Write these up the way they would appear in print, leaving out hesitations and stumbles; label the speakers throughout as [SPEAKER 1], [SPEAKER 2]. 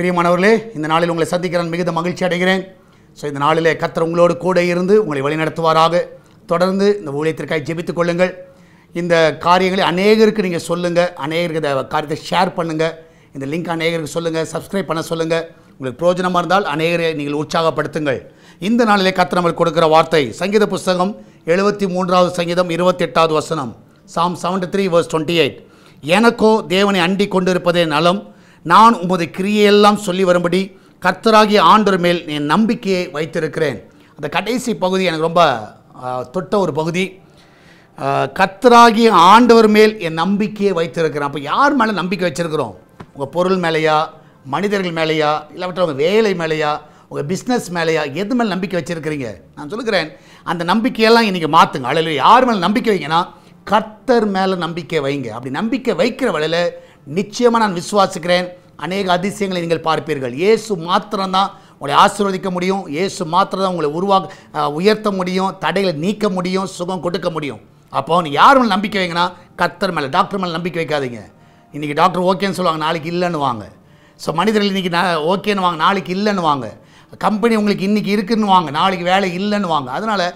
[SPEAKER 1] பிரியமானவர்களே, இந்த நாளில் உங்களை சந்திக்கிறேன், மிகுந்த மகிழ்ச்சி அடைகிறேன். ஸோ இந்த நாளிலே கர்த்தர் உங்களோடு கூட இருந்து உங்களை வழிநடத்துவாராக. தொடர்ந்து இந்த ஊழியத்திற்காக ஜெபித்துக் கொள்ளுங்கள். இந்த காரியங்களை அநேகருக்கு நீங்கள் சொல்லுங்கள், அநேகருக்கு இந்த காரியத்தை ஷேர் பண்ணுங்கள், இந்த லிங்க் அநேகருக்கு சொல்லுங்கள், சப்ஸ்கிரைப் பண்ண சொல்லுங்கள். உங்களுக்கு பிரயோஜனமாக இருந்தால் அநேகரை நீங்கள் உற்சாகப்படுத்துங்கள். இந்த நாளிலே கர்த்தர் நம்மளுக்கு கொடுக்குற வார்த்தை சங்கீத புஸ்தகம் 73வது சங்கீதம் 28வது வசனம். Psalm 73 verse 28. எனக்கோ தேவனை அண்டி கொண்டிருப்பதே நலம், நான் உமது கிரியையெல்லாம் சொல்லி வரும்படி கர்த்தராகிய ஆண்டவர் மேல் என் நம்பிக்கையை வைத்திருக்கிறேன். அந்த கடைசி பகுதி எனக்கு ரொம்ப தொட்ட ஒரு பகுதி. கர்த்தராகிய ஆண்டவர் மேல் என் நம்பிக்கையை வைத்திருக்கிறேன். அப்போ யார் மேலே நம்பிக்கை வச்சுருக்கிறோம்? உங்கள் பொருள் மேலேயா, மனிதர்கள் மேலேயா, இல்லாவிட்டால் உங்கள் வேலை மேலேயா, உங்கள் பிஸ்னஸ் மேலேயா, எது மேலே நம்பிக்கை வச்சுருக்கிறீங்க? நான் சொல்லுகிறேன், அந்த நம்பிக்கையெல்லாம் இன்றைக்கி மாற்றுங்க. அதில் யார் மேலே நம்பிக்கை வைங்கன்னா கர்த்தர் மேலே நம்பிக்கை வைங்க. அப்படி நம்பிக்கை வைக்கிற வேளையில் நிச்சயமாக நான் விசுவாசிக்கிறேன், அநேக அதிசயங்களை நீங்கள் பார்ப்பீர்கள். இயேசு மாத்திரம்தான் உங்களை ஆசீர்வதிக்க முடியும். இயேசு மாத்திரம் தான் உங்களை உயர்த்த முடியும், தடைகளை நீக்க முடியும், சுகம் கொடுக்க முடியும். அப்போ நீ யார் மேலே நம்பிக்கை வைங்கன்னா கர்த்தர் மேலே. டாக்டர் மேலே நம்பிக்கை வைக்காதீங்க. இன்றைக்கி டாக்டர் ஓகேன்னு சொல்லுவாங்க, நாளைக்கு இல்லைன்னு வாங்க. ஸோ மனிதர்கள் இன்றைக்கி ஓகேன்னு வாங்க, நாளைக்கு இல்லைன்னு வாங்க. கம்பெனி உங்களுக்கு இன்றைக்கி இருக்குன்னு வாங்க, நாளைக்கு வேலை இல்லைன்னு வாங்க. அதனால்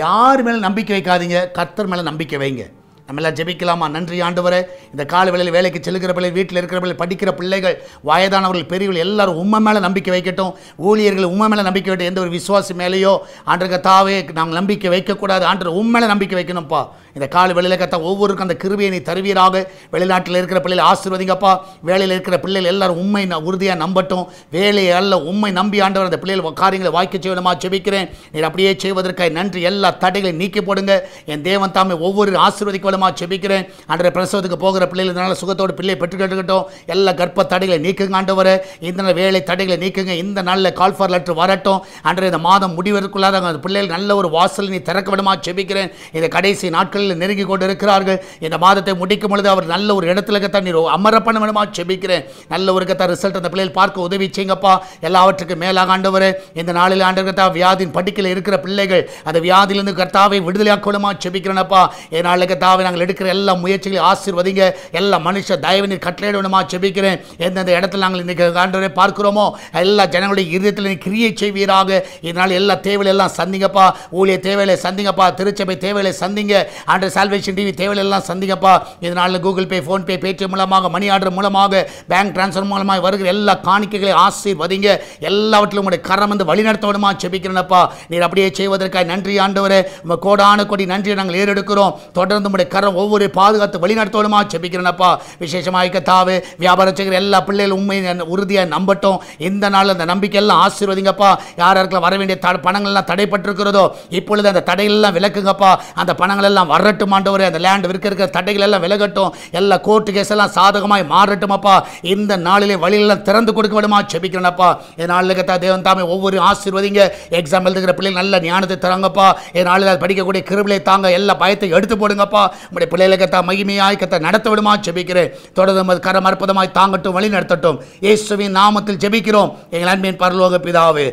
[SPEAKER 1] யார் மேலே நம்பிக்கை வைக்காதீங்க, கர்த்தர் மேலே நம்பிக்கை வைங்க. நம்ம எல்லாம் ஜெபிக்கலாமா? நன்றி ஆண்டவரே, இந்த கால வேளையில் வேலைக்கு செல்கிற பிள்ளைகள், வீட்டில் இருக்கிற பிள்ளைகள், படிக்கிற பிள்ளைகள், வயதானவர்கள், பெரியவர்கள் எல்லாரும் உண்மை மேலே நம்பிக்கை வைக்கட்டும். ஊழியர்கள் உண்மை மேலே நம்பிக்கை வைக்கட்டும். எந்த ஒரு விசுவாசி மேலேயோ ஆண்டவர் கர்த்தாவே நாங்கள் நம்பிக்கை வைக்கக்கூடாது. ஆண்டவர் உண்மை மேலே நம்பிக்கை வைக்கணும்ப்பா. இந்த கால வேளையில் கர்த்தா ஒவ்வொருக்கும் அந்த கிருபையை நீ தருவீராக. வெளிநாட்டில் இருக்கிற பிள்ளைகள் ஆசீர்வதிங்கப்பா. வேலையில் இருக்கிற பிள்ளைகள் எல்லாரும் உண்மை உறுதியாக நம்பட்டும். வேலையை அல்ல உண்மை நம்பி ஆண்டவர் அந்த பிள்ளைகள் காரியங்களை வாய்க்க செய்யணுமா ஜெபிக்கிறேன். நீர் அப்படியே செய்வதற்காக நன்றி. எல்லா தடைகளையும் நீக்கி போடுங்க. என் தேவன் தாமே ஒவ்வொரு ஆசீர்வதிக்க ஜெபிக்கிறேன். அன்றைய பிரசவத்துக்கு போகிற பிள்ளைகள் இதனால் சுகத்தோடு பிள்ளையை பெற்றுக்கிட்டோம். எல்லா கர்ப்ப தடைகளை நீக்குங்க ஆண்டவரே. இந்த வேலை தடைகளை நீக்குங்க. இந்த நாளில் கால் ஃபார் லெட்டர் வரட்டும். அன்றைய இந்த மாதம் முடிவதற்குள்ளாக அந்த பிள்ளைகள் நல்ல ஒரு வாசல் நீ திறக்க விடுமா ஜெபிக்கிறேன். இந்த கடைசி நாட்களில் நெருங்கி கொண்டு இருக்கிறார்கள். இந்த மாதத்தை முடிக்கும் பொழுது அவர் நல்ல ஒரு இடத்துல கத்தான் நீர் அமர பண்ண விடுமா ஜெபிக்கிறேன். நல்ல ஒரு கத்தா ரிசல்ட் அந்த பிள்ளைகள் பார்க்க உதவி செய்யுங்கப்பா. எல்லாவற்றுக்கும் மேலாக ஆண்டவரே, இந்த நாளில் ஆண்டவர் கத்தா வியாதியின் பட்டிக்கையில் இருக்கிற பிள்ளைகள் அந்த வியாதியிலிருந்து கர்த்தாவை விடுதலையாக்கணுமா ஜெபிக்கிறேனப்பா. இதனால கர்த்தாவை நாங்கள் எடுக்கிற எல்லா முயற்சிகளையும் ஆசீர்வதிங்க. எல்லா மனுஷ தயவு நீர் கட்டளையிடணுமா ஜெபிக்கிறேன். எந்தெந்த இடத்துல நாங்கள் இன்றைக்கி ஆண்டவரை பார்க்கிறோமோ எல்லா ஜனங்களுடைய இருதயத்தில் நீ கிரியை செய்வீராக. இதனால் எல்லா தேவைகளை எல்லாம் சந்திங்கப்பா. ஊழிய தேவைகளை சந்திங்கப்பா. திருச்சபை தேவைகளை சந்திங்க. ஆண்டர் சால்வேஷன் டிவி தேவைகளை எல்லாம் சந்திங்கப்பா. இதனால் கூகுள் பே, ஃபோன்பே, பேடிஎம் மூலமாக, மணி ஆர்டர் மூலமாக, பேங்க் டிரான்ஸ்ஃபர் மூலமாக வருகிற எல்லா காணிக்கைகளை ஆசீர்வதிங்க. எல்லாவற்றிலும் உங்களுடைய கரம் வந்து வழிநடத்தணுமா ஜெபிக்கிறேனப்பா. நீர் அப்படியே செய்வதற்காக நன்றி ஆண்டவரே. கோடான கோடி நன்றியை நாங்கள் ஏறெடுக்கிறோம். தொடர்ந்து உங்களுடைய கரம் ஒவ்வொரு பாதுகாத்து வழிநடத்தணுமா ஜெபிக்கிறேனப்பா. விசேஷமாக கர்த்தாவே வியாபாரம் செய்கிற எல்லா பிள்ளைகளும் உண்மை உறுதியாக நம்பட்டும். இந்த நாள் அந்த நம்பிக்கை எல்லாம் ஆசீர்வதிங்கப்பா. யாருக்கெல்லாம் வர வேண்டிய பணங்கள் எல்லாம் தடைப்பட்டிருக்கிறதோ இப்பொழுது அந்த தடைகள் எல்லாம் விலக்குங்கப்பா. அந்த பணங்கள் எல்லாம் வரட்டும் ஆண்டவரே. அந்த லேண்ட் இருக்கிற தடைகள் எல்லாம் விலகட்டும். எல்லா கோர்ட்டு கேஸ் எல்லாம் சாதகமாய் மாறட்டுமாப்பா. இந்த நாளிலே வழியெல்லாம் திறந்து கொடுக்க விடுமா ஜெபிக்கிறேனப்பா. இதனால கர்த்தா தேவன் தாமே ஒவ்வொரு ஆசீர்வதிங்க. எக்ஸாம் எழுதுகிற பிள்ளைகள் நல்ல ஞானத்தை தராங்கப்பா. இதனால படிக்கக்கூடிய கிருபையை தாங்க. எல்லா பயத்தை எடுத்து போடுங்கப்பா. உங்களுடைய பிள்ளைகளை கர்த்தா மகிமையாய் கர்த்தா நடத்த விடுமா ஜெபிக்கிறேன். தொடர்ந்து கரம் அற்புதமாய் தாங்கட்டும், வழி நடத்தட்டும். இயேசுவின் நாமத்தில் ஜெபிக்கிறோம் எங்கள் அன்பின் பரலோக பிதாவே.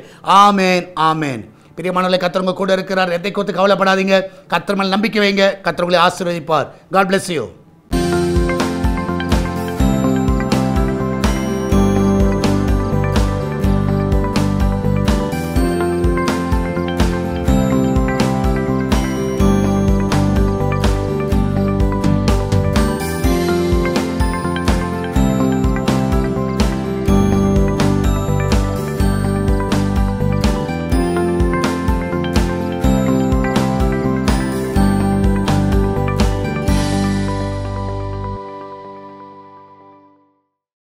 [SPEAKER 1] ஆமேன், ஆமேன். பிரியமானவர்களே, கர்த்தர் கூட இருக்கிறார். எதை குறித்து கவலைப்படாதீங்க. கர்த்தர் மேல் நம்பிக்கை வைங்க. கர்த்தர் உங்களை ஆசீர்வதிப்பார். God bless you.